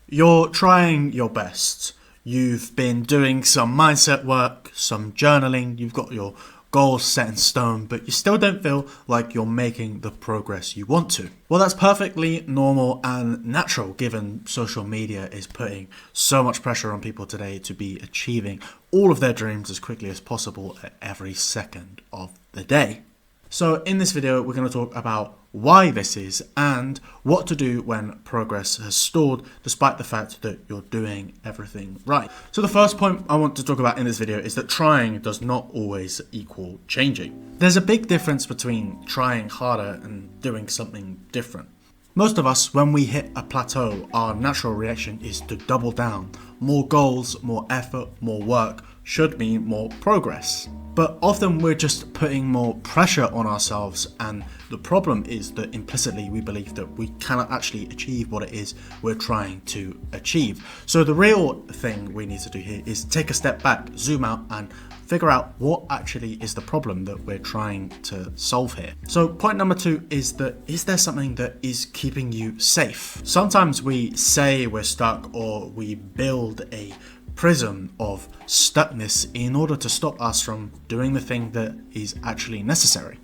You're trying your best. You've been doing some mindset work, some journaling, you've got your goals set in stone, but you still don't feel like you're making the progress you want to. Well, that's perfectly normal and natural given social media is putting so much pressure on people today to be achieving all of their dreams as quickly as possible at every second of the day. So in this video, we're going to talk about why this is and what to do when progress has stalled despite the fact that you're doing everything right. So the first point I want to talk about in this video is that trying does not always equal changing. There's a big difference between trying harder and doing something different. Most of us, when we hit a plateau, our natural reaction is to double down. More goals, more effort, more work should mean more progress. But often we're just putting more pressure on ourselves, and the problem is that implicitly we believe that we cannot actually achieve what it is we're trying to achieve. So the real thing we need to do here is take a step back, zoom out, and figure out what actually is the problem that we're trying to solve here. So point number 2 is that is there something that is keeping you safe? Sometimes we say we're stuck, or we build a prison of stuckness in order to stop us from doing the thing that is actually necessary.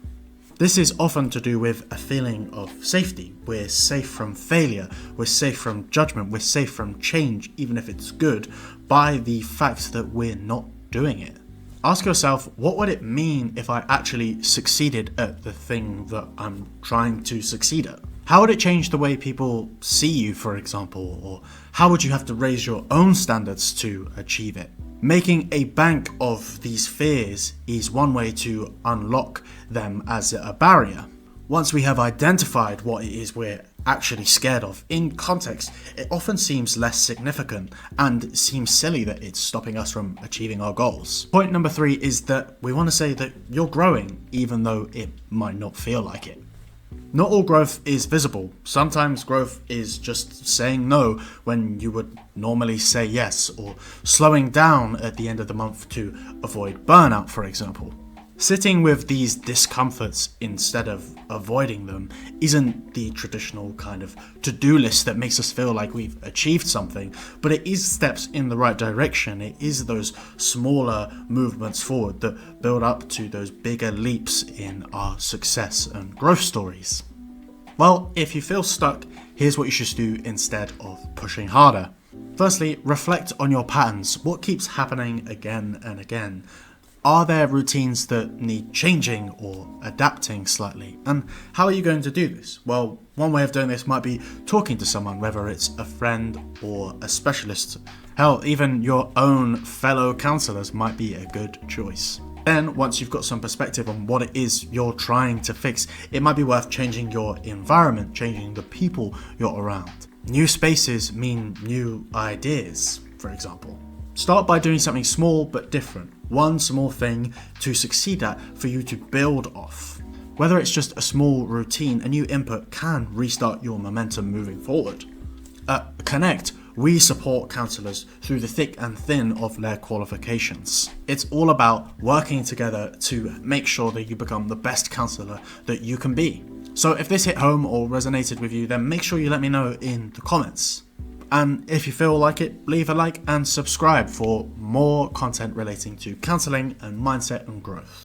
This is often to do with a feeling of safety. We're safe from failure, we're safe from judgment, we're safe from change, even if it's good, by the fact that we're not doing it. Ask yourself, what would it mean if I actually succeeded at the thing that I'm trying to succeed at? How would it change the way people see you, for example, or how would you have to raise your own standards to achieve it? Making a bank of these fears is one way to unlock them as a barrier. Once we have identified what it is we're actually scared of, in context, it often seems less significant and seems silly that it's stopping us from achieving our goals. Point number 3 is that we want to say that you're growing, even though it might not feel like it. Not all growth is visible. Sometimes growth is just saying no when you would normally say yes, or slowing down at the end of the month to avoid burnout, for example. Sitting with these discomforts instead of avoiding them isn't the traditional kind of to-do list that makes us feel like we've achieved something, but it is steps in the right direction. It is those smaller movements forward that build up to those bigger leaps in our success and growth stories. Well, if you feel stuck, here's what you should do instead of pushing harder. Firstly, reflect on your patterns. What keeps happening again and again? Are there routines that need changing or adapting slightly? And how are you going to do this? Well, one way of doing this might be talking to someone, whether it's a friend or a specialist. Hell, even your own fellow counselors might be a good choice. Then, once you've got some perspective on what it is you're trying to fix, it might be worth changing your environment, changing the people you're around. New spaces mean new ideas, for example. Start by doing something small but different. One small thing to succeed at for you to build off. Whether it's just a small routine, a new input can restart your momentum moving forward. At Connect, we support counsellors through the thick and thin of their qualifications. It's all about working together to make sure that you become the best counsellor that you can be. So if this hit home or resonated with you, then make sure you let me know in the comments. And if you feel like it, leave a like and subscribe for more content relating to counselling and mindset and growth.